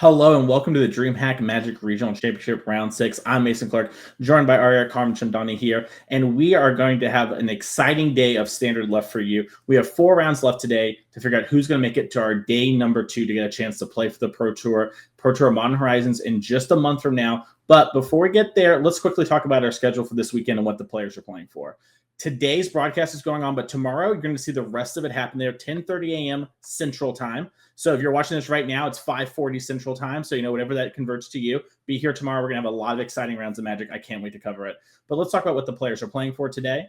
Hello and welcome to the Dreamhack Magic Regional Championship Round 6. I'm Mason Clark, joined by Arya Carmen Chandani here, and we are going to have an exciting day of Standard left for you. We have 4 rounds left today to figure out who's going to make it to our day number 2 to get a chance to play for the Pro Tour Modern Horizons in just a month from now. But before we get there, let's quickly talk about our schedule for this weekend and what the players are playing for. Today's broadcast is going on, but tomorrow you're going to see the rest of it happen there, 10:30 a.m. Central Time. So if you're watching this right now, it's 5:40 Central Time. So, whatever that converts to you, be here tomorrow. We're going to have a lot of exciting rounds of Magic. I can't wait to cover it. But let's talk about what the players are playing for today.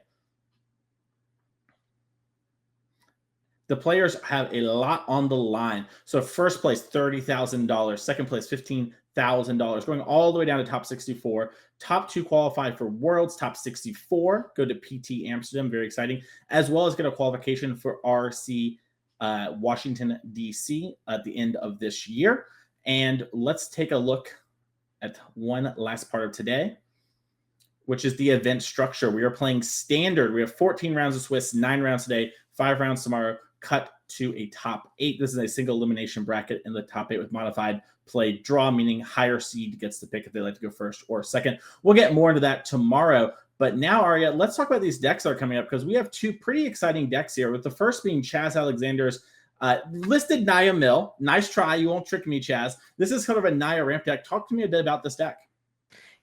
The players have a lot on the line. So first place, $30,000. Second place, $15,000. Going all the way down to top 64. Top 2 qualify for Worlds. Top 64 go to PT Amsterdam. Very exciting. As well as get a qualification for RC Washington, D.C. at the end of this year. And let's take a look at one last part of today, which is the event structure. We are playing Standard. We have 14 rounds of Swiss, 9 rounds today, 5 rounds tomorrow, cut to a top 8. This is a single elimination bracket in the top 8 with modified play draw, meaning higher seed gets to pick if they like to go first or second. We'll get more into that tomorrow. But now, Arya, let's talk about these decks that are coming up, because we have 2 pretty exciting decks here, with the first being Chaz Alexander's listed Naya Mill. Nice try. You won't trick me, Chaz. This is kind of a Naya ramp deck. Talk to me a bit about this deck.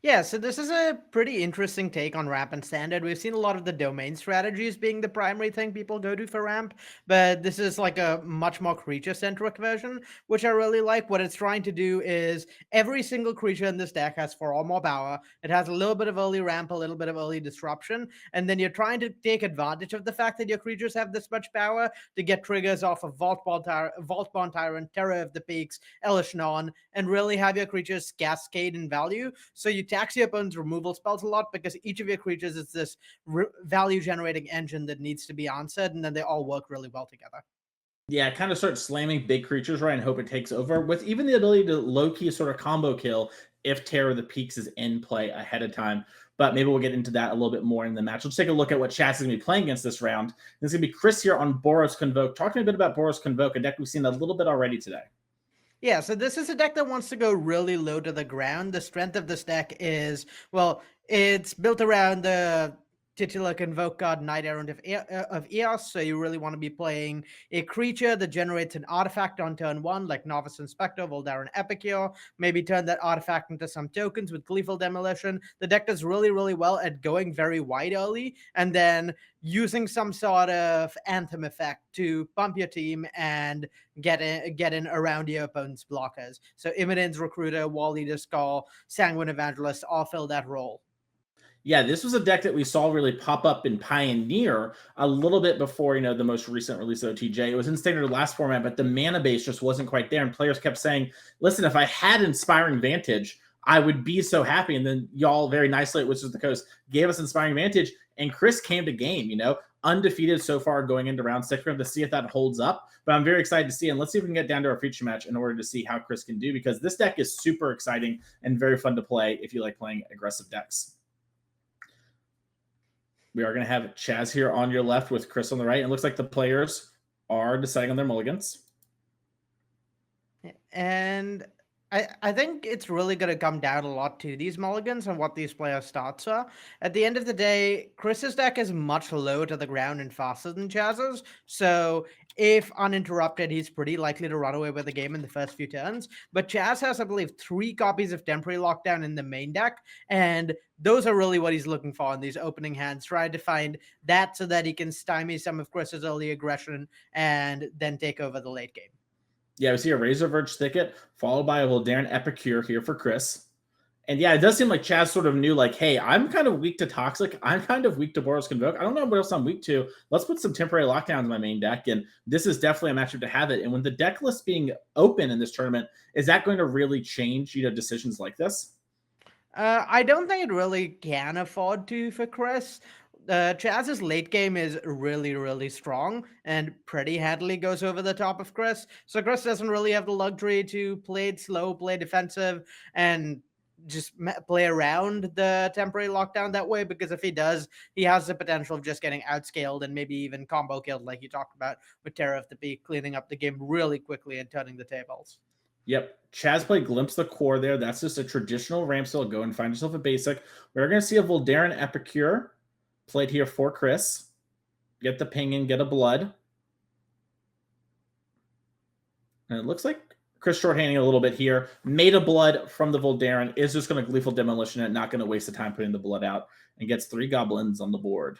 Yeah, so this is a pretty interesting take on ramp and standard. We've seen a lot of the domain strategies being the primary thing people go to for ramp, but this is like a much more creature-centric version, which I really like. What it's trying to do is every single creature in this deck has 4 or more power. It has a little bit of early ramp, a little bit of early disruption, and then you're trying to take advantage of the fact that your creatures have this much power to get triggers off of Vault-Bound Tyrant, Terror of the Peaks, Elish Non, and really have your creatures cascade in value. So you tax your opponent's removal spells a lot, because each of your creatures is this value generating engine that needs to be answered, and then they all work really well together. Yeah, kind of start slamming big creatures, right, and hope it takes over, with even the ability to low-key sort of combo kill if Terror of the Peaks is in play ahead of time. But maybe we'll get into that a little bit more in the match. Let's take a look at what Chaz is going to be playing against this round. This is going to be Chris here on Boros Convoke. Talking a bit about Boros Convoke, a deck we've seen a little bit already today. Yeah, so this is a deck that wants to go really low to the ground. The strength of this deck is, well, it's built around the titular Convoke card, Knight Errant of Eos, so you really want to be playing a creature that generates an artifact on turn 1, like Novice Inspector, Voldaren Epicure, maybe turn that artifact into some tokens with Gleeful Demolition. The deck does really, really well at going very wide early, and then using some sort of Anthem effect to bump your team and get in around your opponent's blockers. So Immoden's Recruiter, Wall Eater's Call, Sanguine Evangelist all fill that role. Yeah, this was a deck that we saw really pop up in Pioneer a little bit before, the most recent release of OTJ. It was in Standard last format, but the mana base just wasn't quite there. And players kept saying, listen, if I had Inspiring Vantage, I would be so happy. And then y'all very nicely at Wizards of the Coast gave us Inspiring Vantage, and Chris came to game, undefeated so far going into round 6. We're going to see if that holds up, but I'm very excited to see. And let's see if we can get down to our feature match in order to see how Chris can do, because this deck is super exciting and very fun to play if you like playing aggressive decks. We are going to have Chaz here on your left with Chris on the right. It looks like the players are deciding on their mulligans. And I think it's really going to come down a lot to these mulligans and what these players' starts are. At the end of the day, Chris's deck is much lower to the ground and faster than Chaz's. So if uninterrupted, he's pretty likely to run away with the game in the first few turns. But Chaz has, I believe, 3 copies of Temporary Lockdown in the main deck. And those are really what he's looking for in these opening hands, trying to find that so that he can stymie some of Chris's early aggression and then take over the late game. Yeah, we see a Razor Verge Thicket, followed by a Voldaren Epicure here for Chris. And yeah, it does seem like Chaz sort of knew, like, hey, I'm kind of weak to Toxic. I'm kind of weak to Boros Convoke. I don't know what else I'm weak to. Let's put some Temporary Lockdown in my main deck. And this is definitely a matchup to have it. And when the deck list being open in this tournament, is that going to really change, decisions like this? I don't think it really can afford to for Chris. Chaz's late game is really, really strong and pretty handily goes over the top of Chris. So Chris doesn't really have the luxury to play it slow, play defensive, and just play around the temporary lockdown that way, because if he does, he has the potential of just getting outscaled and maybe even combo killed, like you talked about with Terror of the Peak, cleaning up the game really quickly and turning the tables. Yep. Chaz played Glimpse the Core there. That's just a traditional ramp spell. Go and find yourself a basic. We're going to see a Voldaren Epicure played here for Chris. Get the ping in, get a blood. And it looks like Chris shorthanding a little bit here. Made a blood from the Voldaren. Is just going to Gleeful Demolition it. Not going to waste the time putting the blood out. And gets 3 goblins on the board.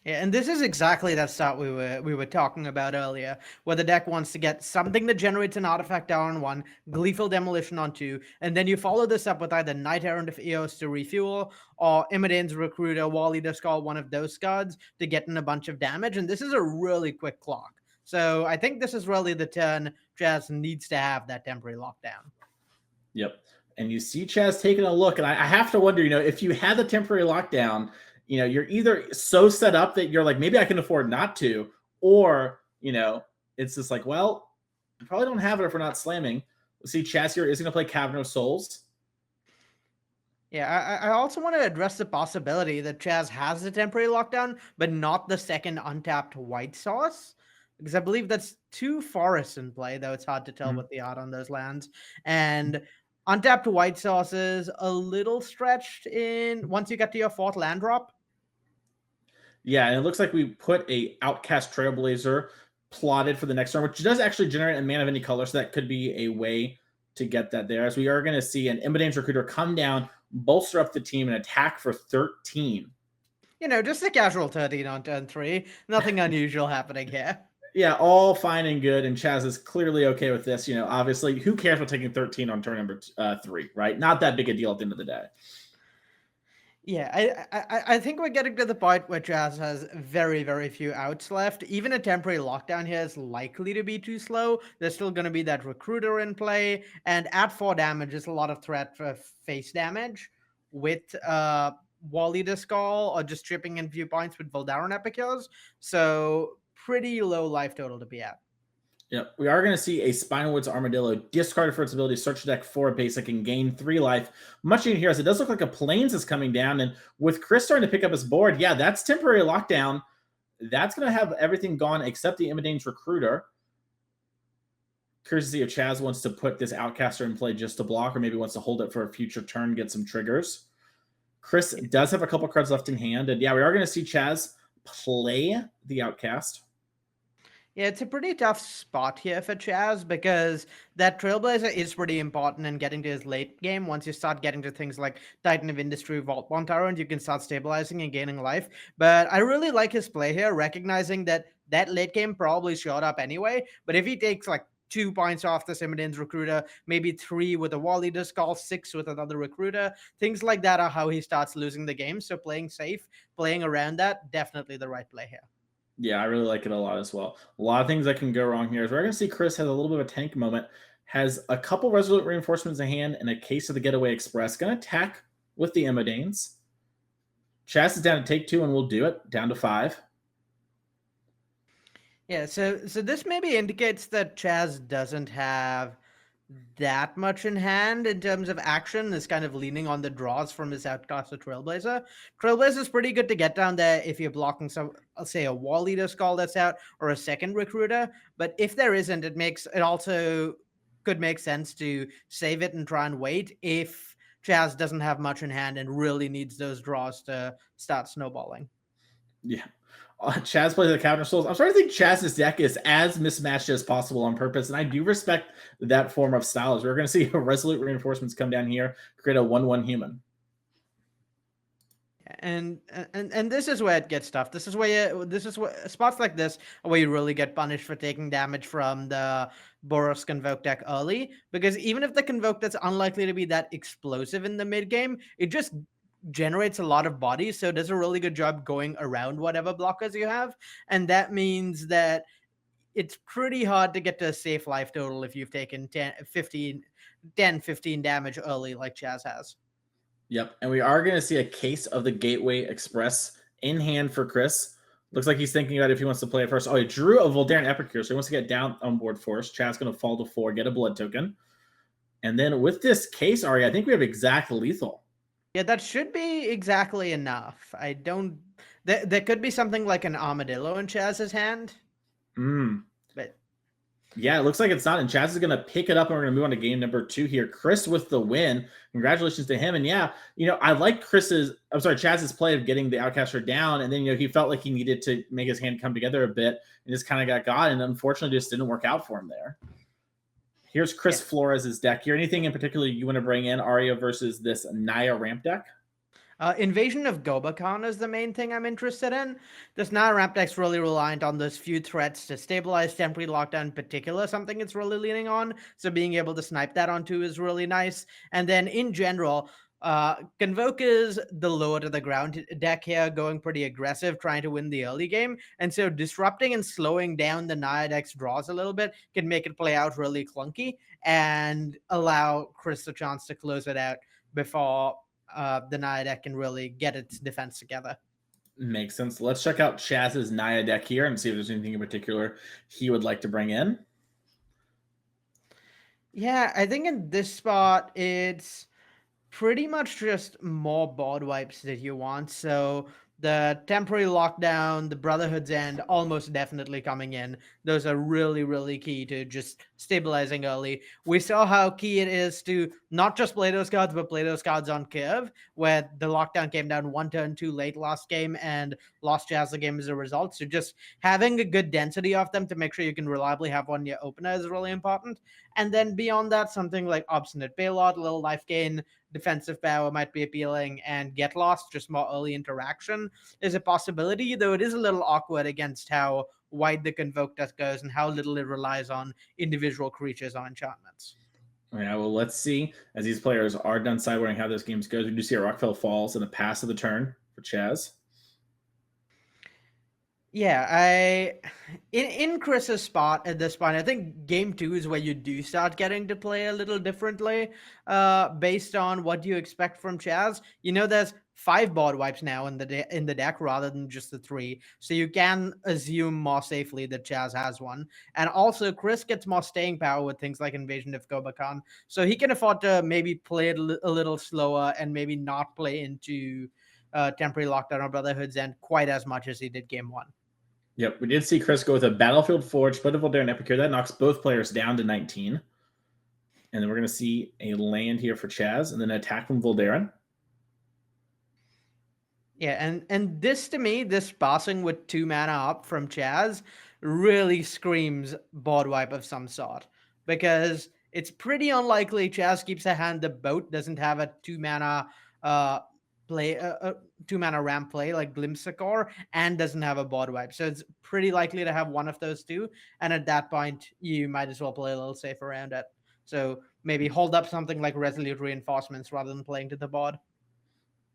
Yeah, and this is exactly that start we were talking about earlier, where the deck wants to get something that generates an artifact down on 1, Gleeful Demolition on 2, and then you follow this up with either Knight Errant of Eos to refuel, or Immodane's Recruiter, Wall Eater Skull, one of those cards, to get in a bunch of damage, and this is a really quick clock. So I think this is really the turn Chaz needs to have that temporary lockdown. Yep. And you see Chaz taking a look, and I have to wonder, if you had the temporary lockdown, you're either so set up that you're like, maybe I can afford not to, or, it's just like, well, I probably don't have it if we're not slamming. We'll see Chaz here is going to play Cavern of Souls. Yeah, I also want to address the possibility that Chaz has the temporary lockdown, but not the second untapped white sauce, because I believe that's 2 forests in play, though it's hard to tell what they are on those lands. And untapped white sauce is a little stretched in once you get to your 4th land drop. Yeah, and it looks like we put a Outcast Trailblazer plotted for the next turn, which does actually generate a mana of any color, so that could be a way to get that there. As we are going to see an Immodane's Recruiter come down, bolster up the team, and attack for 13. Just a casual 13 on turn 3. Nothing unusual happening here. Yeah, all fine and good, and Chaz is clearly okay with this. Obviously, who cares about taking 13 on turn number 3, right? Not that big a deal at the end of the day. Yeah, I think we're getting to the point where Chaz has very, very few outs left. Even a temporary lockdown here is likely to be too slow. There's still going to be that Recruiter in play, and at 4 damage is a lot of threat for face damage with Wall Eater Skull, or just chipping in few points with Voldaren Epicures. So pretty low life total to be at. Yep, we are going to see a Spinalwood's Armadillo discarded for its ability to search the deck for a basic and gain 3 life. Much needed here, as it does look like a Plains is coming down, and with Chris starting to pick up his board, yeah, that's temporary lockdown. That's going to have everything gone except the Immodane's Recruiter. Curious to see if Chaz wants to put this Outcaster in play just to block, or maybe wants to hold it for a future turn, get some triggers. Chris does have a couple cards left in hand, and yeah, we are going to see Chaz play the Outcast. Yeah, it's a pretty tough spot here for Chaz, because that Trailblazer is pretty important in getting to his late game. Once you start getting to things like Titan of Industry, Vault One Tyrant, you can start stabilizing and gaining life. But I really like his play here, recognizing that late game probably showed up anyway. But if he takes like 2 points off this Immodane's Recruiter, maybe 3 with a Wall Eater Skull, 6 with another Recruiter, things like that are how he starts losing the game. So playing safe, playing around that, definitely the right play here. Yeah, I really like it a lot as well. A lot of things that can go wrong here. Is we're going to see Chris has a little bit of a tank moment, has a couple Resolute Reinforcements in hand, and a case of the Getaway Express. Going to attack with the Immodanes. Chaz is down to take 2, and we'll do it. Down to 5. Yeah, so this maybe indicates that Chaz doesn't have that much in hand in terms of action, is kind of leaning on the draws from his Outcaster Trailblazer. Trailblazer is pretty good to get down there if you're blocking some, I'll say, a Wall Eater Skull that's out, or a second Recruiter. But if there isn't, it also could make sense to save it and try and wait if Chaz doesn't have much in hand and really needs those draws to start snowballing. Yeah. Chaz plays the Cavern of Souls. I'm starting to think Chaz's deck is as mismatched as possible on purpose, and I do respect that form of style. We're going to see Resolute Reinforcements come down here, create a 1/1 human. And this is where it gets tough. This is where spots like this are where you really get punished for taking damage from the Boros Convoke deck early, because even if the Convoke that's unlikely to be that explosive in the mid game, it just generates a lot of bodies, so it does a really good job going around whatever blockers you have, and that means that it's pretty hard to get to a safe life total if you've taken 10 15 damage early like Chaz has. Yep, and we are going to see a case of the Gateway Express in hand for Chris. Looks like he's thinking about if he wants to play it first. Oh, he drew a Voldaren Epicure, so he wants to get down on board first. Chad's going to fall to 4, get a blood token. And then with this case, Ari, I think we have exact lethal. Yeah, that should be exactly enough. I don't... There could be something like an Armadillo in Chaz's hand. Mm. But Yeah, it looks like it's not. And Chaz is going to pick it up, and we're going to move on to game number 2 here. Chris with the win. Congratulations to him. And yeah, I like Chaz's play of getting the Outcaster down. And then, he felt like he needed to make his hand come together a bit and just kind of got. And unfortunately, just didn't work out for him there. Here's Chris Flores' deck here. Anything in particular you want to bring in, Arya, versus this Naya ramp deck? Invasion of Gobakhan is the main thing I'm interested in. This Naya ramp deck's really reliant on those few threats to stabilize temporary lockdown in particular, something it's really leaning on. So being able to snipe that onto is really nice. And then in general, Convoke is the lower to the ground deck here, going pretty aggressive, trying to win the early game. And so disrupting and slowing down the Naya deck's draws a little bit can make it play out really clunky and allow Chris a chance to close it out before the Naya deck can really get its defense together. Makes sense. Let's check out Chaz's Naya deck here and see if there's anything in particular he would like to bring in. Yeah, I think in this spot, it's pretty much just more board wipes that you want. So the temporary lockdown, the Brotherhood's End, almost definitely coming in. Those are really, really key to just stabilizing early. We saw how key it is to not just play those cards, but play those cards on curve, where the lockdown came down one turn too late last game and lost Jazz the game as a result. So just having a good density of them to make sure you can reliably have one in your opener is really important. And then beyond that, something like Obstinate Bailout, a little life gain, defensive power might be appealing, and Get Lost, just more early interaction, is a possibility, though it is a little awkward against how wide the Convoke deck goes and how little it relies on individual creatures or enchantments. Yeah, well, let's see. As these players are done sideboarding how this game goes, we do see a Rockfell Falls in the pass of the turn for Chaz. Yeah, in Chris's spot at this point, I think game 2 is where you do start getting to play a little differently, based on what you expect from Chaz. There's 5 board wipes now in the deck rather than just the 3, so you can assume more safely that Chaz has one. And also, Chris gets more staying power with things like Invasion of Gobakhan, so he can afford to maybe play it a little slower and maybe not play into temporary lockdown or Brotherhood's End quite as much as he did game 1. Yep, we did see Chris go with a Battlefield Forge, Blood of Voldaren Epicure. That knocks both players down to 19. And then we're going to see a land here for Chaz, and then an attack from Voldaren. Yeah, and this to me, this passing with 2 mana up from Chaz really screams board wipe of some sort. Because it's pretty unlikely Chaz keeps a hand the boat doesn't have a 2 mana play, 2 mana ramp play like Glimpsicore, and doesn't have a board wipe. So it's pretty likely to have one of those two. And at that point, you might as well play a little safe around it. So maybe hold up something like Resolute Reinforcements rather than playing to the board.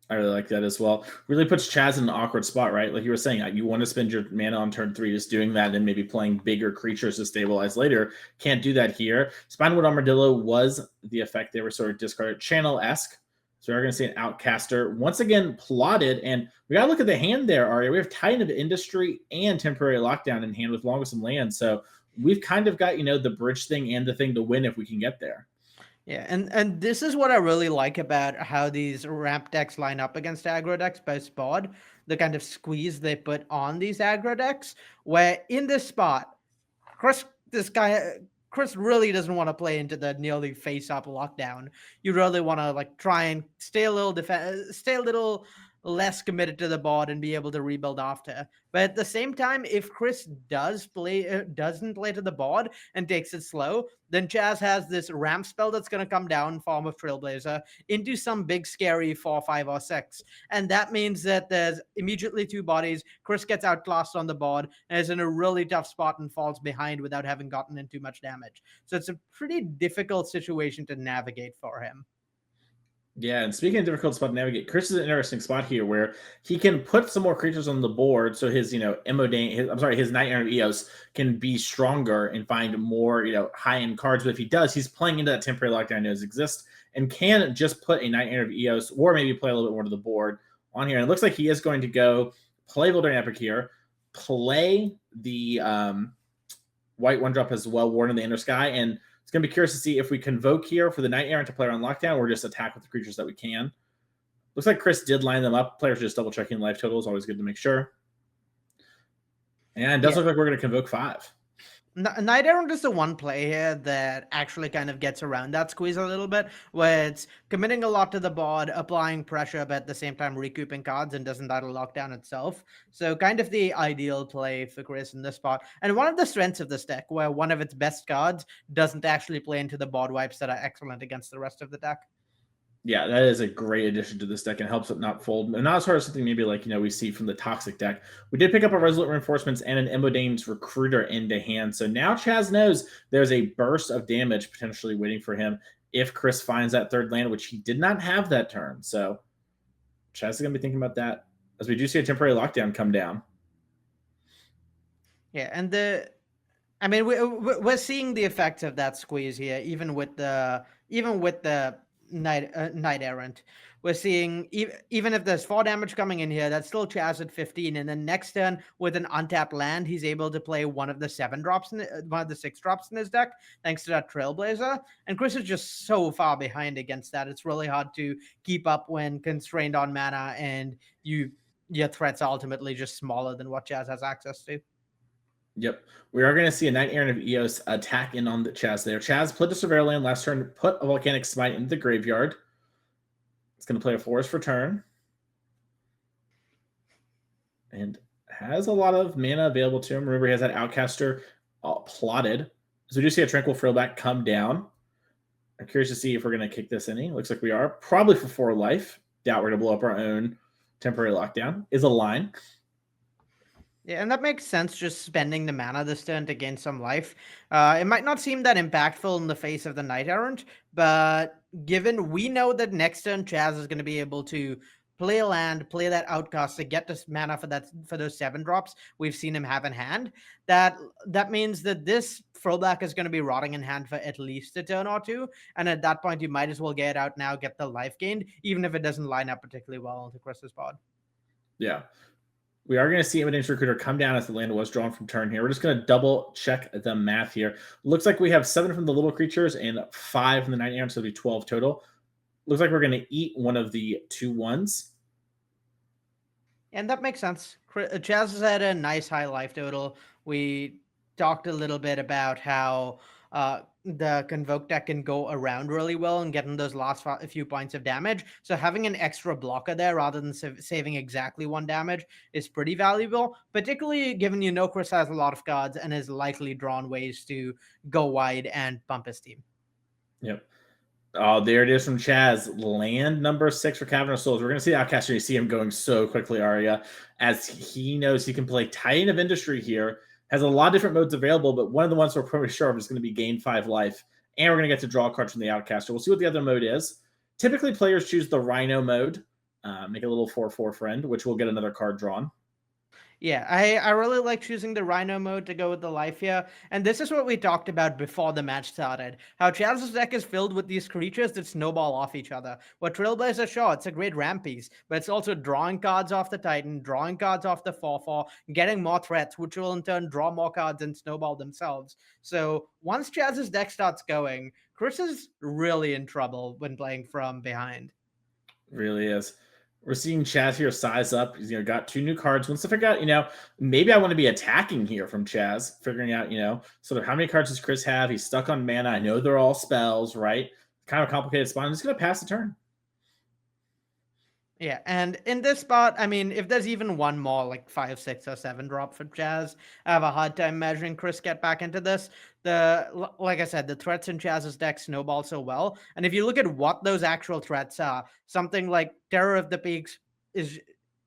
I really like that as well. Really puts Chaz in an awkward spot, right? Like you were saying, you want to spend your mana on turn 3 just doing that and maybe playing bigger creatures to stabilize later. Can't do that here. Spinewood Armadillo was the effect they were sort of discarded. Channel-esque. So we're going to see an Outcaster once again plotted. And we got to look at the hand there, Arya. We have Titan of Industry and Temporary Lockdown in hand with along with some land. So we've kind of got, the bridge thing and the thing to win if we can get there. Yeah, and this is what I really like about how these ramp decks line up against aggro decks post board, the kind of squeeze they put on these aggro decks, where in this spot, Chris really doesn't want to play into the nearly face-up lockdown. You really want to try and stay a little less committed to the board and be able to rebuild after. But at the same time, if Chris doesn't play to the board and takes it slow, then Chaz has this ramp spell that's going to come down in form of Trailblazer into some big scary 4, 5, or 6. And that means that there's immediately 2 bodies. Chris gets outclassed on the board and is in a really tough spot and falls behind without having gotten in too much damage. So it's a pretty difficult situation to navigate for him. Yeah, and speaking of difficult spot to navigate, Chris is an interesting spot here where he can put some more creatures on the board, so his his Nightmare of Eos can be stronger and find more high-end cards. But if he does, he's playing into that temporary lockdown that exists and can just put a Nightmare of Eos or maybe play a little bit more to the board on here. And it looks like he is going to go play Voldaren Epic here, play the white 1-drop as well, Warden of the Inner Sky, and it's going to be curious to see if we Convoke here for the Night Errant to play on lockdown or just attack with the creatures that we can. Looks like Chris did line them up. Players just double checking life totals. Always good to make sure. And it does look like we're going to Convoke 5. Night Errant is the one play here that actually kind of gets around that squeeze a little bit, where it's committing a lot to the board, applying pressure, but at the same time recouping cards and doesn't that lock down itself. So kind of the ideal play for Chris in this spot. And one of the strengths of this deck, where one of its best cards doesn't actually play into the board wipes that are excellent against the rest of the deck. Yeah, that is a great addition to this deck and helps it not fold. And not as hard as something maybe like, we see from the Toxic deck. We did pick up a Resolute Reinforcements and an Emodane's Recruiter into hand. So now Chaz knows there's a burst of damage potentially waiting for him if Chris finds that third land, which he did not have that turn. So Chaz is going to be thinking about that as we do see a temporary lockdown come down. Yeah, and I mean, we're seeing the effects of that squeeze here, even with the Night Errant. We're seeing even if there's 4 damage coming in here, that's still Chaz at 15. And then next turn with an untapped land, he's able to play one of the 7 drops, one of the 6 drops in his deck, thanks to that Trailblazer. And Chris is just so far behind against that. It's really hard to keep up when constrained on mana and your threats are ultimately just smaller than what Chaz has access to. Yep. We are going to see a Knight Errant of Eos attack in on the Chaz there. Chaz played the Surveyor land last turn, put a Volcanic Smite into the graveyard. It's going to play a Forest for turn. And has a lot of mana available to him. Remember, he has that Outcaster plotted. So we do see a Tranquil Frillback come down. I'm curious to see if we're going to kick this inning. Looks like we are. Probably for 4 life. Doubt we're going to blow up our own temporary lockdown. Is a line. Yeah, and that makes sense, just spending the mana this turn to gain some life. It might not seem that impactful in the face of the Knight Errant, but given we know that next turn Chaz is going to be able to play a land, play that outcast to get this mana for those 7 drops we've seen him have in hand, that means that this throwback is going to be rotting in hand for at least a turn or two. And at that point, you might as well get it out now, get the life gained, even if it doesn't line up particularly well into Chris's pod. Yeah. We are going to see Evidence Recruiter come down as the land was drawn from turn here. We're just going to double check the math here. Looks like we have 7 from the little creatures and 5 from the Knight Errant, so it'll be 12 total. Looks like we're going to eat one of the 2 1s. And that makes sense. Chaz has had a nice high life total. We talked a little bit about how the Convoke deck can go around really well and getting those last few points of damage. So having an extra blocker there rather than saving exactly 1 damage is pretty valuable, particularly given Chris has a lot of cards and is likely drawn ways to go wide and bump his team. Yep. Oh, there it is from Chaz. Land number 6 for Cavern of Souls. We're going to see Outcaster. You see him going so quickly, Arya, as he knows he can play Titan of Industry here. Has a lot of different modes available, but one of the ones we're pretty sure of is going to be gain 5 life. And we're going to get to draw a card from the Outcaster. We'll see what the other mode is. Typically, players choose the Rhino mode. Make a little 4/4 friend, which will get another card drawn. Yeah, I really like choosing the Rhino mode to go with the life here. And this is what we talked about before the match started. How Chaz's deck is filled with these creatures that snowball off each other. What Trailblazer, sure, it's a great ramp piece, but it's also drawing cards off the Titan, drawing cards off the 4/4, getting more threats, which will in turn draw more cards and snowball themselves. So once Chaz's deck starts going, Chris is really in trouble when playing from behind. Really is. We're seeing Chaz here size up. He's got 2 new cards. Wants to figure out, maybe I want to be attacking here from Chaz, figuring out, sort of how many cards does Chris have? He's stuck on mana. I know they're all spells, right? Kind of a complicated spot. I'm just going to pass the turn. Yeah, and in this spot, I mean, if there's even one more, like 5, 6, or 7 drop for Chaz, I have a hard time measuring Chris get back into this. Like I said, the threats in Chaz's deck snowball so well, and if you look at what those actual threats are, something like Terror of the Peaks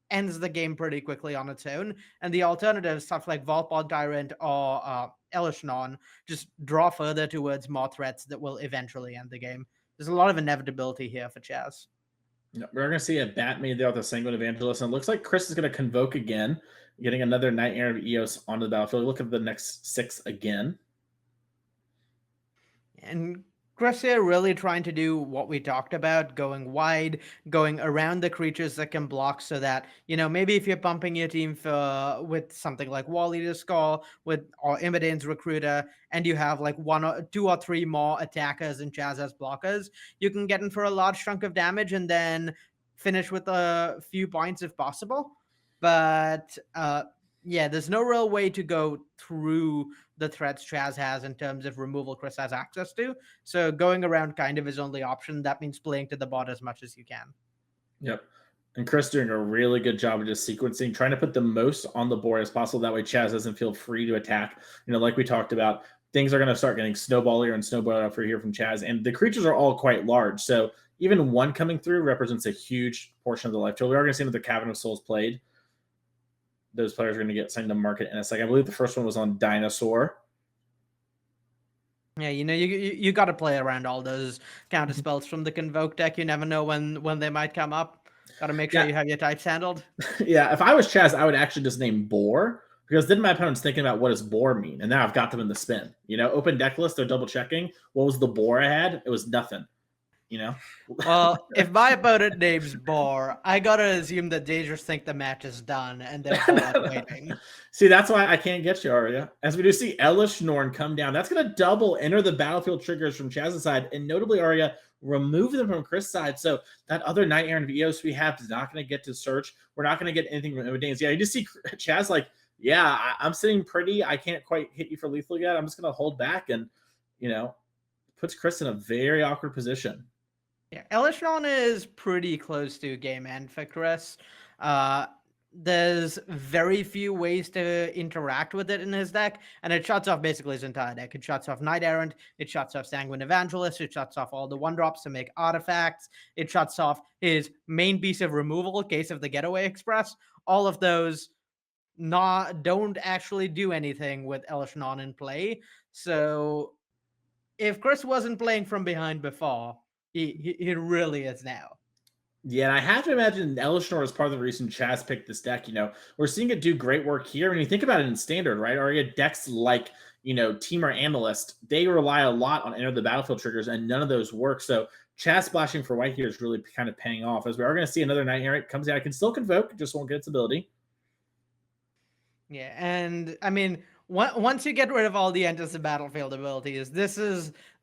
ends the game pretty quickly on its own, and the alternative stuff like Volpod Tyrant or Elishnon just draw further towards more threats that will eventually end the game. There's a lot of inevitability here for Chaz. We're going to see a bat made there with a Sanguine Evangelist. And it looks like Chris is going to Convoke again, getting another Knight Errant of Eos onto the battlefield. Look at the next 6 again. And Chris here really trying to do what we talked about, going wide, going around the creatures that can block so that, maybe if you're pumping your team with something like Wall Eater's Skull or Imidane's Recruiter, and you have like 1 or 2 or 3 more attackers and Chaz as blockers, you can get in for a large chunk of damage and then finish with a few points if possible. But yeah, there's no real way to go through the threats Chaz has in terms of removal Chris has access to. So going around kind of his only option. That means playing to the bot as much as you can. Yep. And Chris doing a really good job of just sequencing, trying to put the most on the board as possible. That way Chaz doesn't feel free to attack. Like we talked about, things are going to start getting snowballier and snowballier for here from Chaz. And the creatures are all quite large. So even one coming through represents a huge portion of the life total. We are going to see another Cavern of Souls played. Those players are going to get signed to market in a second. I believe the first one was on Dinosaur. Yeah, you got to play around all those counter spells from the Convoke deck. You never know when they might come up. Got to make sure you have your types handled. Yeah, if I was Chaz, I would actually just name Boar, because then my opponent's thinking about what does Boar mean, and now I've got them in the spin. Open deck list, they're double checking. What was the Boar I had? It was nothing. Well, if my opponent names Boar, I gotta assume that they just think the match is done and they're bored waiting. See, that's why I can't get you, Arya. As we do see Elish Norn come down, that's going to double enter the battlefield triggers from Chaz's side, and notably, Arya, remove them from Chris' side. So that other Knight Errant Eos we have is not going to get to search. We're not going to get anything from Danes. Yeah, you just see Chaz like, yeah, I'm sitting pretty. I can't quite hit you for lethal yet. I'm just going to hold back, and, puts Chris in a very awkward position. Yeah, Elishnon is pretty close to game end for Chris. There's very few ways to interact with it in his deck, and it shuts off basically his entire deck. It shuts off Knight Errant, it shuts off Sanguine Evangelist, it shuts off all the 1-drops to make artifacts, it shuts off his main piece of removal, Case of the Getaway Express. All of those don't actually do anything with Elishnon in play. So if Chris wasn't playing from behind before, he really is now. Yeah, and I have to imagine Elishnorn is part of the reason Chaz picked this deck. We're seeing it do great work here. When you think about it in standard, right? Arya, decks like, Teamer Analyst, they rely a lot on enter the battlefield triggers, and none of those work. So Chaz splashing for white here is really kind of paying off, as we are going to see another Knight Errant comes out. I can still Convoke, just won't get its ability. Yeah, and I mean, once you get rid of all the enters the battlefield abilities,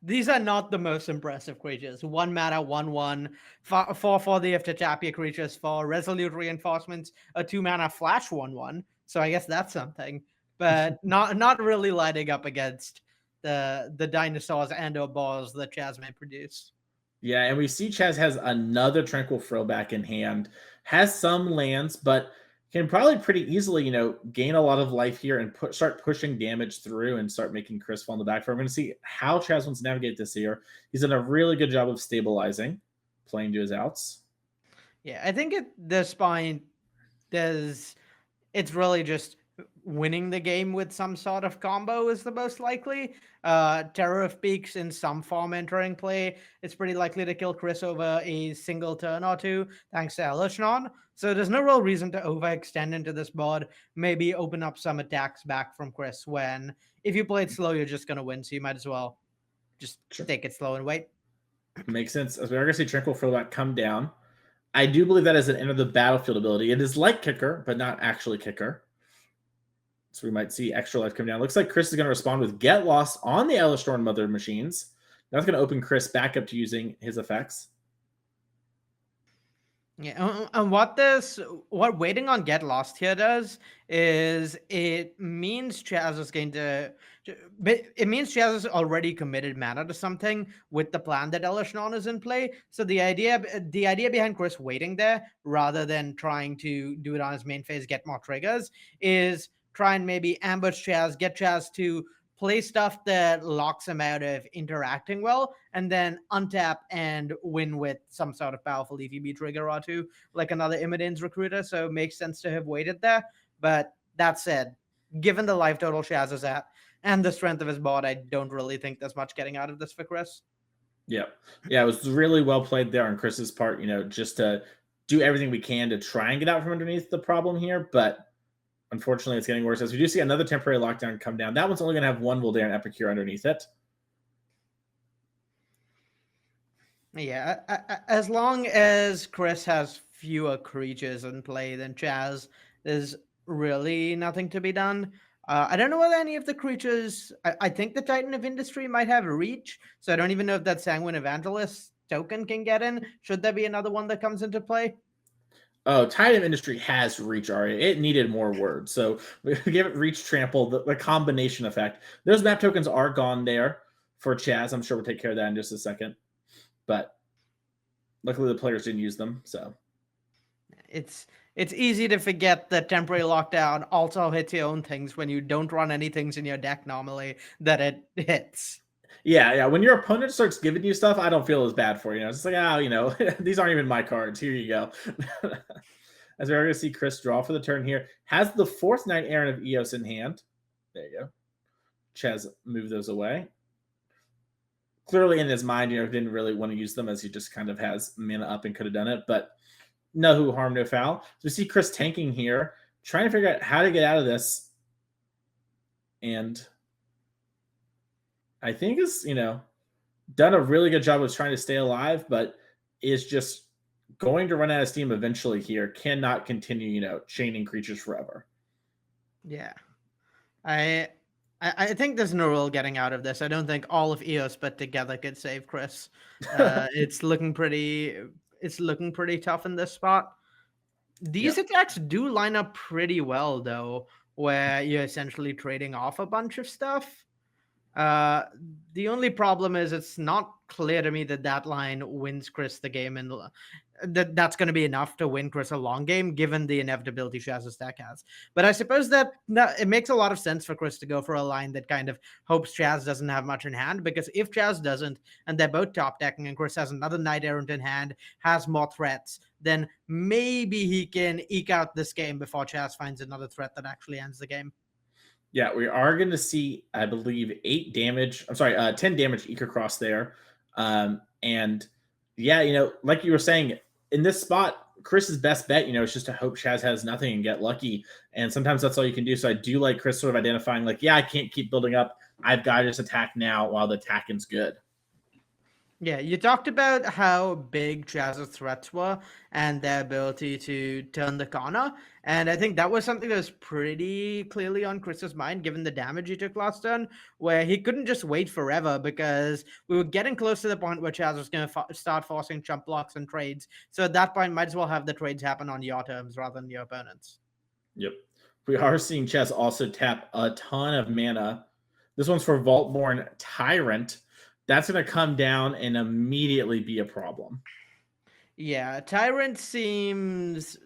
these are not the most impressive creatures. 1 mana, 1/1, 4 the have to tap your creatures for Resolute Reinforcements, a 2 mana flash 1/1. So I guess that's something, but not really lighting up against the dinosaurs and or balls that Chaz may produce. Yeah, and we see Chaz has another Tranquil Throwback in hand, has some lands, but can probably pretty easily, gain a lot of life here and start pushing damage through and start making Chris fall in the back. We're going to see how Chaz wants to navigate this here. He's done a really good job of stabilizing, playing to his outs. Yeah, I think at this point, it's really just winning the game with some sort of combo is the most likely. Terror of Peaks in some form entering play, it's pretty likely to kill Chris over a single turn or two, thanks to Elishnon. So there's no real reason to overextend into this board. Maybe open up some attacks back from Chris when, if you play it slow, you're just going to win. So you might as well just take it slow and wait. Makes sense. As we are going to see Tranquil Throwback come down. I do believe that is an enter the battlefield ability. It is like Kicker, but not actually Kicker. So we might see extra life come down. Looks like Chris is going to respond with Get Lost on the Elishnorn Mother Machines. That's going to open Chris back up to using his effects. Yeah, and what waiting on Get Lost here does is it means Chaz is going to. It means Chaz is already committed mana to something with the plan that Elishnon is in play. So the idea behind Chris waiting there rather than trying to do it on his main phase, get more triggers, is try and maybe ambush Chaz, get Chaz to play stuff that locks him out of interacting well, and then untap and win with some sort of powerful ETB trigger or two, like another Immodane's Recruiter. So it makes sense to have waited there. But that said, given the life total Chaz is at and the strength of his board, I don't really think there's much getting out of this for Chris. Yeah. It was really well played there on Chris's part, just to do everything we can to try and get out from underneath the problem here. But unfortunately, it's getting worse. As we do see another temporary lockdown come down. That one's only going to have one Voldaren Epicure underneath it. Yeah, as long as Chris has fewer creatures in play than Chaz, there's really nothing to be done. I don't know whether any of the creatures... I think the Titan of Industry might have reach, so I don't even know if that Sanguine Evangelist token can get in. Should there be another one that comes into play? Oh, Titan Industry has reach already. It needed more words. So we give it reach, trample, the combination effect. Those map tokens are gone there for Chaz. I'm sure we'll take care of that in just a second. But luckily the players didn't use them. So it's easy to forget that temporary lockdown also hits your own things when you don't run any things in your deck normally that it hits. yeah. When your opponent starts giving you stuff, I don't feel as bad for you. It's just like, these aren't even my cards. Here you go. As we're going to see Chris draw for the turn here. Has the 4th Knight Errant of Eos in hand. There you go. Chaz moved those away. Clearly in his mind, didn't really want to use them as he just kind of has mana up and could have done it. But no harm, no foul. So we see Chris tanking here, trying to figure out how to get out of this. And I think is, done a really good job of trying to stay alive, but is just going to run out of steam eventually here. Cannot continue, chaining creatures forever. Yeah. I think there's no real getting out of this. I don't think all of EOS put together could save Chris. It's looking pretty tough in this spot. These attacks do line up pretty well though, where you're essentially trading off a bunch of stuff. The only problem is it's not clear to me that line wins Chris the game, and that's going to be enough to win Chris a long game, given the inevitability Chaz's deck has. But I suppose that it makes a lot of sense for Chris to go for a line that kind of hopes Chaz doesn't have much in hand, because if Chaz doesn't, and they're both top decking, and Chris has another Knight Errant in hand, has more threats, then maybe he can eke out this game before Chaz finds another threat that actually ends the game. Yeah, we are going to see, I believe, 10 damage eke across there. And yeah, like you were saying, in this spot, Chris's best bet, is just to hope Chaz has nothing and get lucky. And sometimes that's all you can do. So I do like Chris sort of identifying, like, yeah, I can't keep building up. I've got to just attack now while the attacking's good. Yeah, you talked about how big Chaz's threats were and their ability to turn the corner. And I think that was something that was pretty clearly on Chris's mind, given the damage he took last turn, where he couldn't just wait forever because we were getting close to the point where Chaz was going to start forcing jump blocks and trades. So at that point, might as well have the trades happen on your terms rather than your opponent's. Yep. We are seeing Chaz also tap a ton of mana. This one's for Vaultborn Tyrant. That's going to come down and immediately be a problem. Yeah, Tyrant seems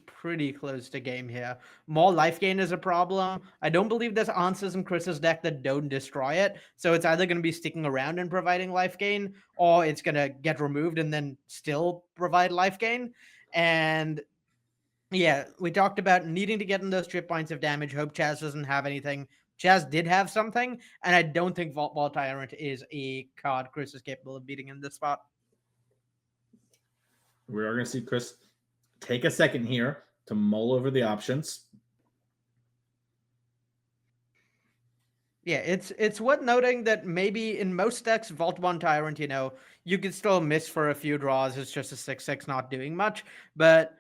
pretty close to game here. More life gain is a problem. I don't believe there's answers in Chris's deck that don't destroy it. So it's either going to be sticking around and providing life gain, or it's going to get removed and then still provide life gain. And yeah, we talked about needing to get in those trip points of damage. Hope Chaz doesn't have anything. Chaz did have something, and I don't think Vault Tyrant is a card Chris is capable of beating in this spot. We are going to see Chris take a second here to mull over the options. Yeah, it's worth noting that maybe in most decks, Vault 1 Tyrant, you could still miss for a few draws. It's just a 6/6 not doing much. But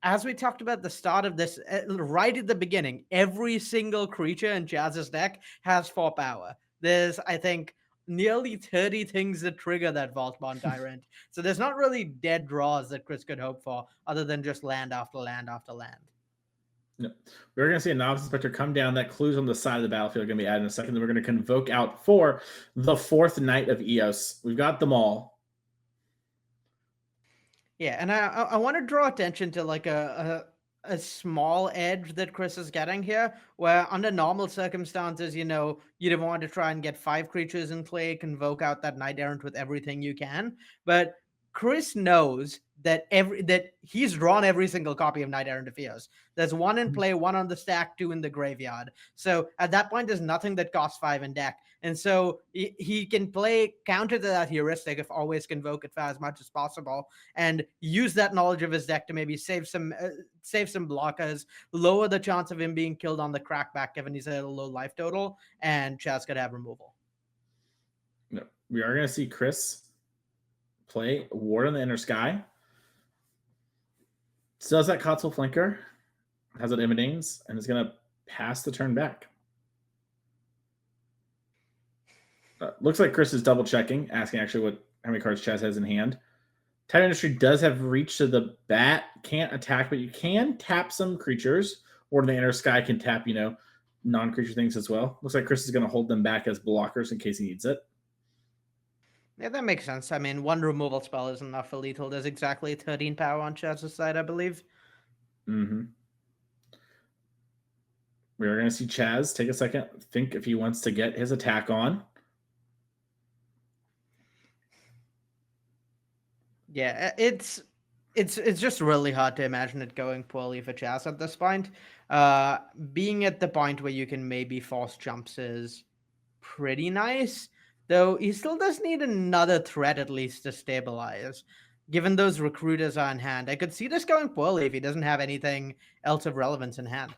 as we talked about the start of this, right at the beginning, every single creature in Chaz's deck has 4 power. There's, I think, nearly 30 things that trigger that Vault 1 Tyrant. So there's not really dead draws that Chris could hope for, other than just land after land after land. No. We're going to see a Novice Inspector come down. That clue's on the side of the battlefield going to be added in a second. Then we're going to convoke out for the 4th Knight of Eos. We've got them all. Yeah, and I want to draw attention to like a small edge that Chris is getting here, where under normal circumstances, you'd want to try and get 5 creatures in play, convoke out that Knight Errant with everything you can. But Chris knows that he's drawn every single copy of Knight Errant of Eos. There's 1 in play, 1 on the stack, 2 in the graveyard. So at that point, there's nothing that costs 5 in deck. And so he can play counter to that heuristic of always convoke it for as much as possible, and use that knowledge of his deck to maybe save some blockers, lower the chance of him being killed on the crackback given he's at a low life total, and Chaz could have removal. No, we are going to see Chris play Ward on the Inner Sky. Still has that Kotzel Flanker, has it Immodanes, and is going to pass the turn back. Looks like Chris is double checking, asking actually how many cards Chaz has in hand. Tide Industry does have reach to the bat, can't attack, but you can tap some creatures, or the Inner Sky can tap, non-creature things as well. Looks like Chris is going to hold them back as blockers in case he needs it. Yeah, that makes sense. I mean, one removal spell is enough for lethal. There's exactly 13 power on Chaz's side, I believe. Mm-hmm. We are going to see Chaz take a second, think if he wants to get his attack on. Yeah, it's just really hard to imagine it going poorly for Chaz at this point. Being at the point where you can maybe force jumps is pretty nice, though he still does need another threat at least to stabilize. Given those recruiters are in hand, I could see this going poorly if he doesn't have anything else of relevance in hand.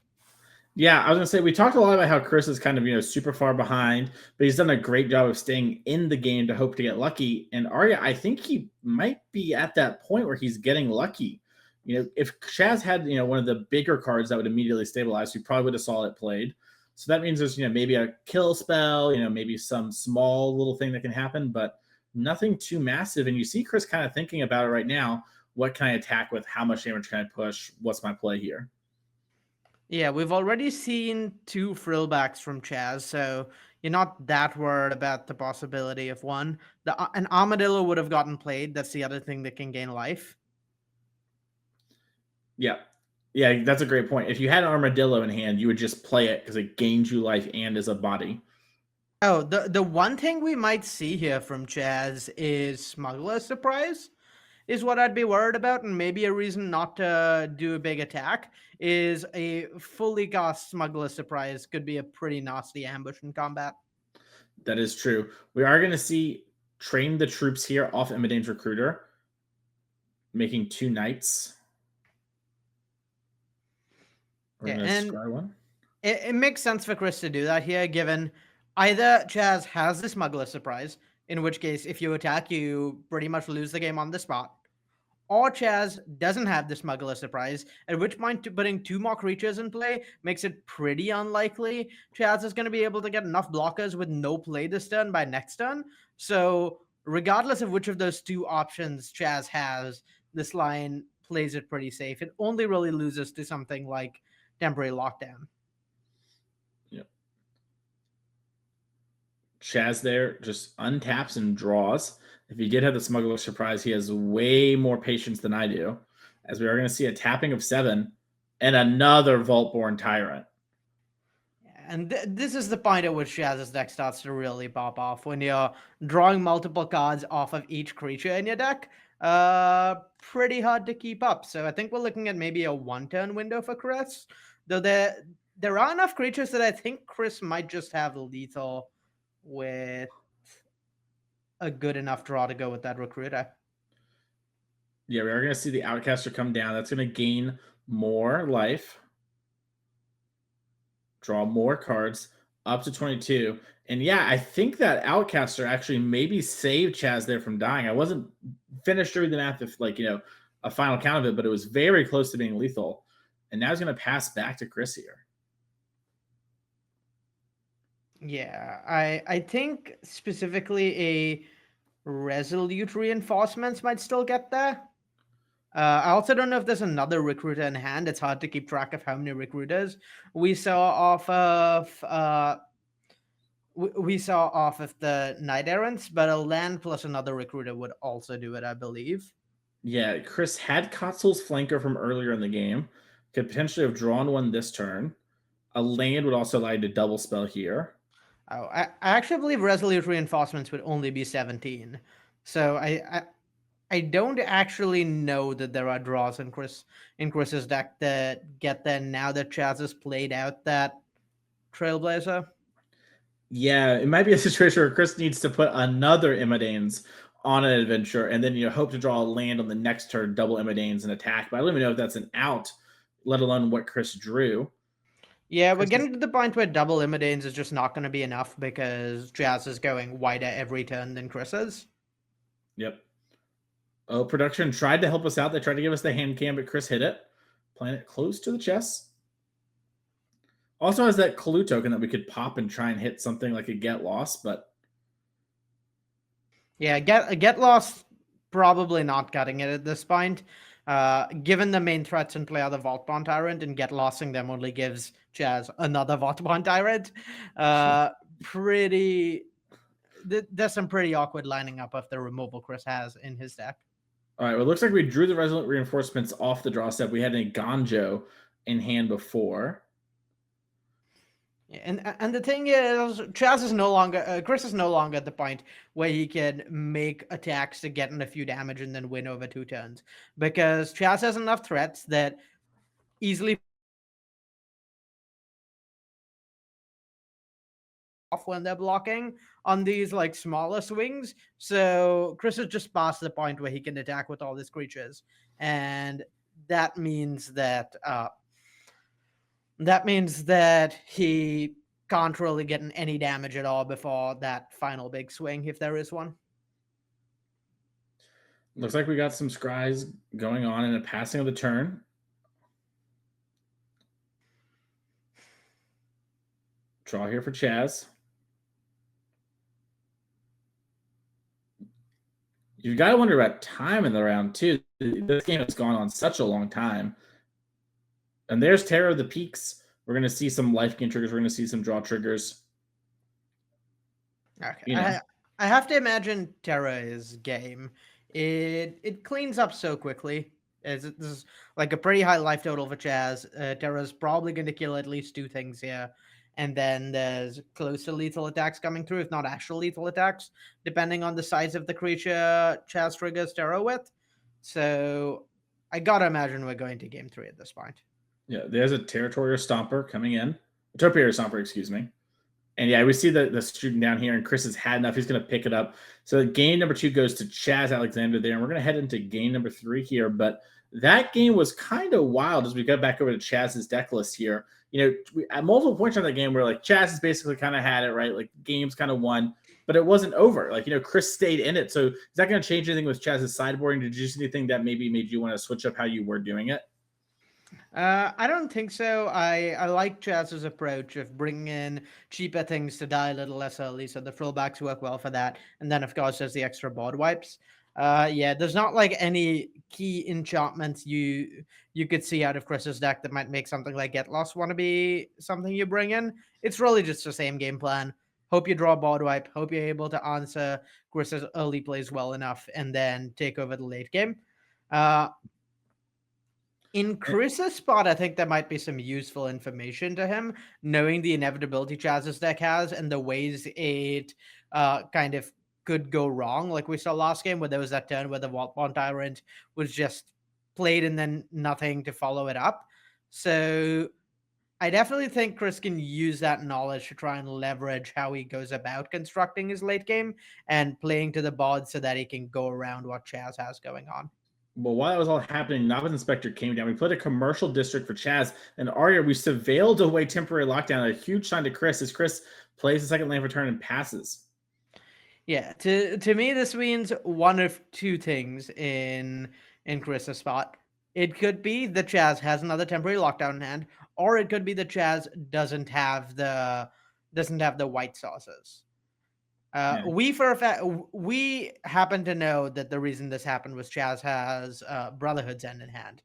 Yeah, I was gonna say we talked a lot about how Chris is kind of super far behind, but he's done a great job of staying in the game to hope to get lucky. And Arya, I think he might be at that point where he's getting lucky. If Chaz had one of the bigger cards that would immediately stabilize, we probably would have saw it played. So that means there's maybe a kill spell, maybe some small little thing that can happen, but nothing too massive. And you see Chris kind of thinking about it right now. What can I attack with? How much damage can I push? What's my play here? Yeah, we've already seen 2 frillbacks from Chaz, so you're not that worried about the possibility of one. An armadillo would have gotten played. That's the other thing that can gain life. Yeah. Yeah, that's a great point. If you had an armadillo in hand, you would just play it because it gains you life and is a body. Oh, the one thing we might see here from Chaz is Smuggler's Surprise, is what I'd be worried about, and maybe a reason not to do a big attack is a fully cast Smuggler's Surprise could be a pretty nasty ambush in combat. That is true. We are going to see train the troops here off Imidane's Recruiter, making 2 knights. We're Yeah, going to and scry one. it makes sense for Chris to do that here, given either Chaz has the Smuggler's Surprise, in which case, if you attack, you pretty much lose the game on the spot, or Chaz doesn't have the Smuggler Surprise, at which point putting 2 more creatures in play makes it pretty unlikely Chaz is going to be able to get enough blockers with no play this turn by next turn. So, regardless of which of those 2 options Chaz has, this line plays it pretty safe. It only really loses to something like Temporary Lockdown. Yep. Chaz there just untaps and draws. If he did have the Smuggler Surprise, he has way more patience than I do, as we are going to see a tapping of 7 and another Vaultborn Tyrant. And this is the point at which Chaz's deck starts to really pop off, when you're drawing multiple cards off of each creature in your deck. Pretty hard to keep up. So I think we're looking at maybe a 1-turn window for Chris. Though there are enough creatures that I think Chris might just have lethal with a good enough draw to go with that Recruiter. Yeah, we are going to see the Outcaster come down. That's going to gain more life. Draw more cards up to 22. And yeah, I think that Outcaster actually maybe saved Chaz there from dying. I wasn't finished through the math of a final count of it, but it was very close to being lethal. And now he's going to pass back to Chris here. Yeah, I think specifically a Resolute Reinforcements might still get there. I also don't know if there's another recruiter in hand. It's hard to keep track of how many recruiters we saw off of. We saw off of the Knight Errants, but a land plus another recruiter would also do it, I believe. Yeah, Chris had Kotzel's Flanker from earlier in the game. Could potentially have drawn one this turn. A land would also allow you to double spell here. Oh, I actually believe Resolute Reinforcements would only be 17. So I don't actually know that there are draws in Chris's deck that get there now that Chaz has played out that Trailblazer. Yeah, it might be a situation where Chris needs to put another Imidanes on an adventure and then hope to draw a land on the next turn, double Imidanes and attack. But I don't even know if that's an out, let alone what Chris drew. Yeah, we're getting to the point where double Imidanes is just not going to be enough because Chaz is going wider every turn than Chris is. Yep. Oh, production tried to help us out. They tried to give us the hand cam, but Chris hit it. Playing it close to the chest. Also has that clue token that we could pop and try and hit something like a get lost, but yeah, get lost probably not cutting it at this point. Given the main threats in play are the Vault Bond Tyrant, and get losing them only gives Chaz another Vault Bond Tyrant. Pretty. There's some pretty awkward lining up of the removal Chris has in his deck. All right, well, it looks like we drew the Resolute Reinforcements off the draw step. We had a Ganjo in hand before. And the thing is, Chaz is no longer, Chris is no longer at the point where he can make attacks to get in a few damage and then win over 2 turns, because Chaz has enough threats that easily off when they're blocking on these like smaller swings. So Chris is just past the point where he can attack with all his creatures, and that means that he can't really get in any damage at all before that final big swing, if there is one. Looks like we got some scries going on in a passing of the turn. Draw here for Chaz. You've got to wonder about time in the round, too. This game has gone on such a long time. And there's Terror of the Peaks. We're going to see some life gain triggers. We're going to see some draw triggers. Okay. You know. I have to imagine Terra is game. It cleans up so quickly. This is like a pretty high life total for Chaz. Terra's probably going to kill at least 2 things here. And then there's close to lethal attacks coming through, if not actual lethal attacks, depending on the size of the creature Chaz triggers Terra with. So I gotta imagine we're going to game 3 at this point. Yeah, there's a Territorial Stomper coming in. Topiary Stomper, excuse me. And yeah, we see the student down here, and Chris has had enough. He's going to pick it up. So game number 2 goes to Chaz Alexander there, and we're going to head into game number 3 here. But that game was kind of wild as we go back over to Chaz's deck list here. You know, at multiple points on the game, we're like, Chaz has basically kind of had it, right? Like, game's kind of won, but it wasn't over. Like, you know, Chris stayed in it. So is that going to change anything with Chaz's sideboarding? Did you see anything that maybe made you want to switch up how you were doing it? I don't think so. I like Chaz's approach of bringing in cheaper things to die a little less early, so the throwbacks work well for that. And then, of course, there's the extra board wipes. Yeah, there's not like any key enchantments you could see out of Chris's deck that might make something like Get Lost want to be something you bring in. It's really just the same game plan. Hope you draw a board wipe. Hope you're able to answer Chris's early plays well enough, and then take over the late game. In Chris's spot, I think there might be some useful information to him, knowing the inevitability Chaz's deck has and the ways it kind of could go wrong. Like we saw last game where there was that turn where the Vault Bond Tyrant was just played and then nothing to follow it up. So I definitely think Chris can use that knowledge to try and leverage how he goes about constructing his late game and playing to the board so that he can go around what Chaz has going on. Well, while that was all happening, Novice Inspector came down. We put a commercial district for Chaz and Arya. We surveilled away temporary lockdown. A huge sign to Chris as Chris plays the second land for turn and passes. Yeah, to me, this means one of 2 things in Chris's spot. It could be that Chaz has another temporary lockdown in hand, or it could be that Chaz doesn't have the white sauces. We happen to know that the reason this happened was Chaz has Brotherhood's End in hand.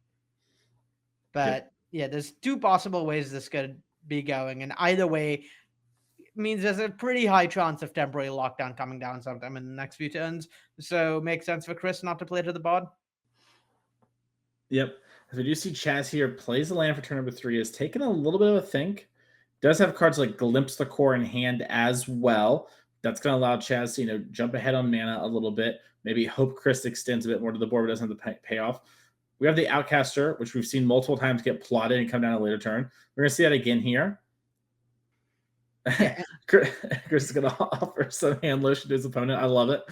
But yeah, there's 2 possible ways this could be going, and either way means there's a pretty high chance of temporary lockdown coming down sometime in the next few turns. So makes sense for Chris not to play to the board. Yep. As we do see Chaz here plays the land for turn number 3, has taken a little bit of a think. Does have cards like Glimpse the Core in hand as well. That's going to allow Chaz to, you know, jump ahead on mana a little bit. Maybe hope Chris extends a bit more to the board, but doesn't have the payoff. We have the Outcaster, which we've seen multiple times get plotted and come down a later turn. We're going to see that again here. Chris is going to offer some hand lotion to his opponent. I love it.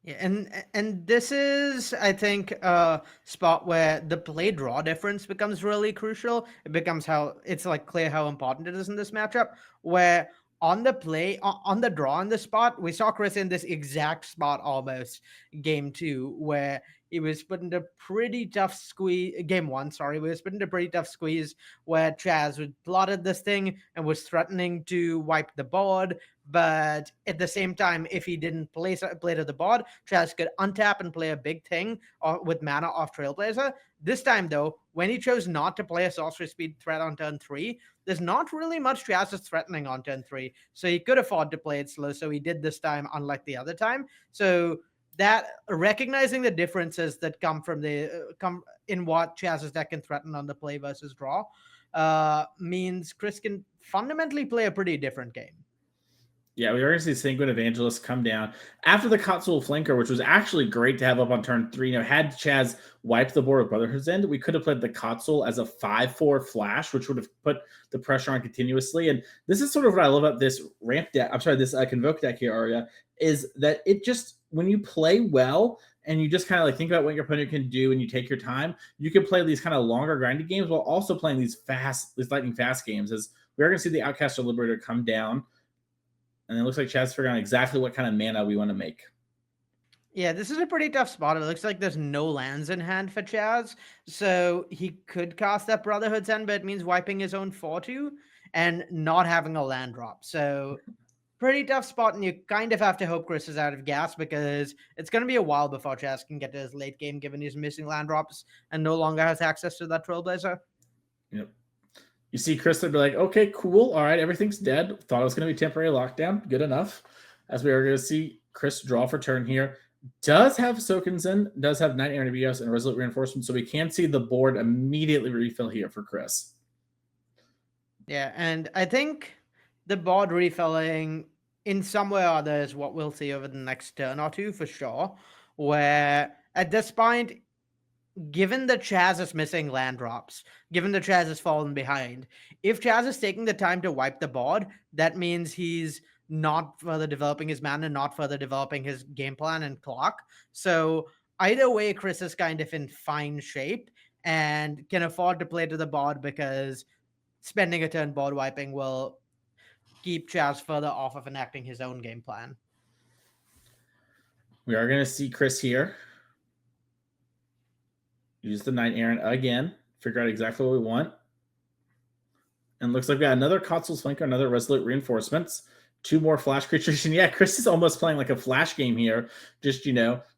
Yeah, and this is, I think, a spot where the play draw difference becomes really crucial. It becomes it's like clear how important it is in this matchup, where on the play, on the draw in this spot, we saw Chris in this exact spot almost game 2, where he was put into pretty tough squeeze. Game one, sorry, he was put into pretty tough squeeze where Chaz had plotted this thing and was threatening to wipe the board. But at the same time, if he didn't play to the board, Chaz could untap and play a big thing with mana off Trailblazer. This time, though, when he chose not to play a sorcery speed threat on turn 3, there's not really much Chaz is threatening on turn 3. So he could afford to play it slow. So he did this time, unlike the other time. So that recognizing the differences that come from come in what Chaz's deck can threaten on the play versus draw means Chris can fundamentally play a pretty different game. Yeah, we are going to see Sanguine Evangelist come down after the Kotsul Flanker, which was actually great to have up on turn 3. Had Chaz wiped the board with Brotherhood's End, we could have played the Kotsul as a 5/4 flash, which would have put the pressure on continuously. And this is sort of what I love about this ramp deck. I'm sorry, this Convoke deck here, Arya, is that it just, when you play well and you just kind of like think about what your opponent can do and you take your time, you can play these kind of longer grindy games while also playing these lightning fast games. As we are going to see the Outcaster Liberator come down. And it looks like Chad's figuring out exactly what kind of mana we want to make. Yeah, this is a pretty tough spot. It looks like there's no lands in hand for Chaz. So he could cast that Brotherhood's End, but it means wiping his own 4/2 and not having a land drop. So pretty tough spot, and you kind of have to hope Chris is out of gas because it's going to be a while before Chaz can get to his late game given he's missing land drops and no longer has access to that Trailblazer. Yep. You see Chris would be like, okay, cool. All right, everything's dead. Thought it was going to be temporary lockdown. Good enough. As we are going to see Chris draw for turn here. Does have Sokensen, does have Night Errant Abios and Resolute Reinforcement, so we can see the board immediately refill here for Chris. Yeah, and I think the board refilling in some way or other is what we'll see over the next turn or two for sure, where at this point, given that Chaz is missing land drops, given that Chaz has fallen behind, if Chaz is taking the time to wipe the board, that means he's not further developing his mana, not further developing his game plan and clock. So either way, Chris is kind of in fine shape and can afford to play to the board because spending a turn board wiping will keep Chaz further off of enacting his own game plan. We are going to see Chris here use the Night Errant again, figure out exactly what we want. And looks like we got another Kotsul's Flanker, another Resolute Reinforcements, 2 more flash creatures. And yeah, Chris is almost playing like a flash game here, just,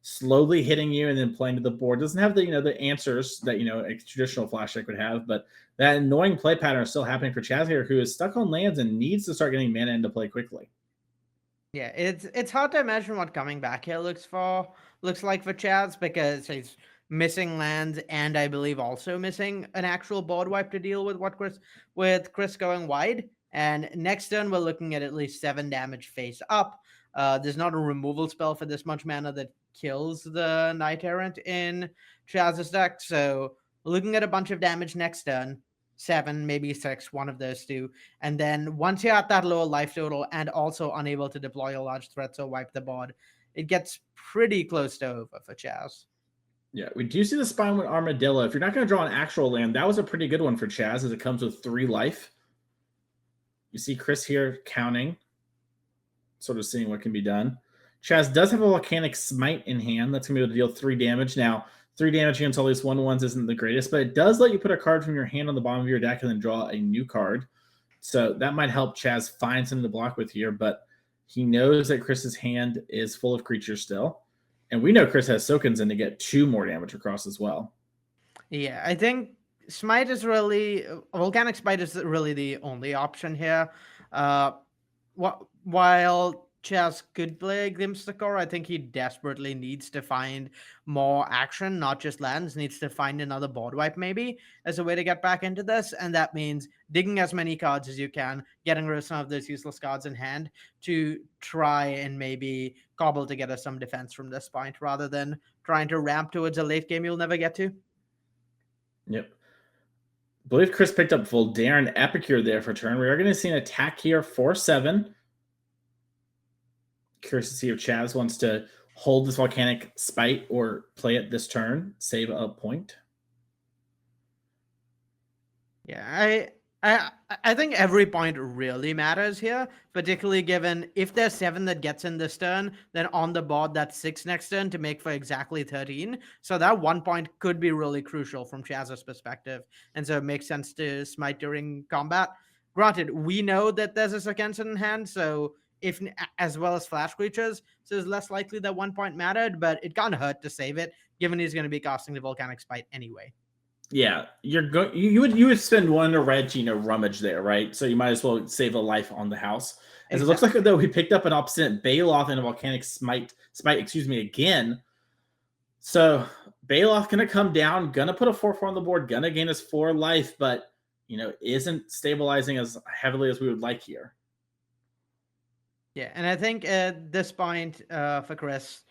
slowly hitting you and then playing to the board. Doesn't have the, the answers that, a traditional flash deck would have, but that annoying play pattern is still happening for Chaz here, who is stuck on lands and needs to start getting mana into play quickly. Yeah, it's hard to imagine what coming back here looks like for Chaz because he's missing lands and I believe also missing an actual board wipe to deal with Chris going wide. And next turn we're looking at least 7 damage face up. There's not a removal spell for this much mana that kills the Night Errant in Chaz's deck, so we're looking at a bunch of damage next turn. 7, maybe 6, one of those two. And then once you're at that lower life total and also unable to deploy a large threat or wipe the board, it gets pretty close to over for Chaz. Yeah, we do see the Spinewood Armadillo. If you're not going to draw an actual land, that was a pretty good one for Chaz as it comes with 3 life. You see Chris here counting, sort of seeing what can be done. Chaz does have a Volcanic Smite in hand. That's going to be able to deal 3 damage. Now, 3 damage against all these 1/1s isn't the greatest, but it does let you put a card from your hand on the bottom of your deck and then draw a new card. So that might help Chaz find something to block with here, but he knows that Chris's hand is full of creatures still. And we know Chris has Sokensen to get 2 more damage across as well. Yeah, I think Smite is really Volcanic Smite is really the only option here. While Chaz could play Glimpse the Core, I think he desperately needs to find more action, not just lands, needs to find another board wipe maybe as a way to get back into this. And that means digging as many cards as you can, getting rid of some of those useless cards in hand to try and maybe cobble together some defense from this point rather than trying to ramp towards a late game you'll never get to. Yep. I believe Chris picked up Voldaren Epicure there for turn. We are going to see an attack here for 7. Curious to see if Chaz wants to hold this Volcanic Spite or play it this turn, save a point. Yeah, I think every point really matters here, particularly given if there's 7 that gets in this turn, then on the board that's 6 next turn to make for exactly 13. So that 1 point could be really crucial from Chaz's perspective, and so it makes sense to smite during combat. Granted, we know that there's a Second in hand, so if as well as flash creatures, so it's less likely that 1 point mattered, but it can't hurt to save it, given he's going to be casting the Volcanic Spite anyway. Yeah, you would spend 1 red to rummage there, right? So you might as well save a life on the house. As it looks like though we picked up an obstinate Baloth and a Volcanic Spite, again. So Baloth gonna come down, gonna put a 4/4 on the board, gonna gain us 4 life, but isn't stabilizing as heavily as we would like here. Yeah, and I think at this point for Chris,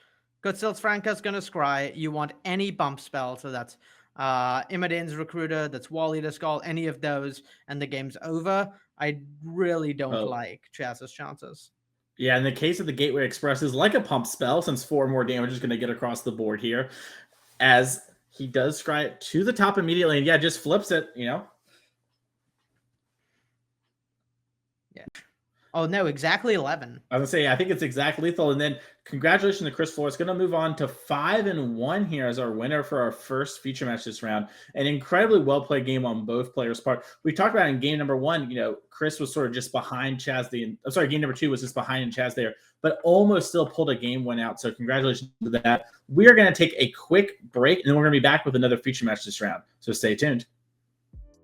Kutzil's Franca's gonna scry. You want any bump spell, so that's Imadane's Recruiter, that's Wally to Skull, any of those, and the game's over. I really don't like Chaz's chances. Yeah, in the case of the Gateway Express is like a pump spell, since 4 more damage is going to get across the board here, as he does scry it to the top immediately, and yeah, just flips it, Yeah. Oh no, exactly 11. I was gonna say, I think it's exactly lethal. And then congratulations to Chris Flores. Going to move on to 5-1 here as our winner for our first feature match this round. An incredibly well played game on both players' part. We talked about in game number 1, Chris was sort of just behind Chaz. Game number 2 was just behind in Chaz there, but almost still pulled a game win out. So congratulations to that. We are going to take a quick break, and then we're going to be back with another feature match this round. So stay tuned.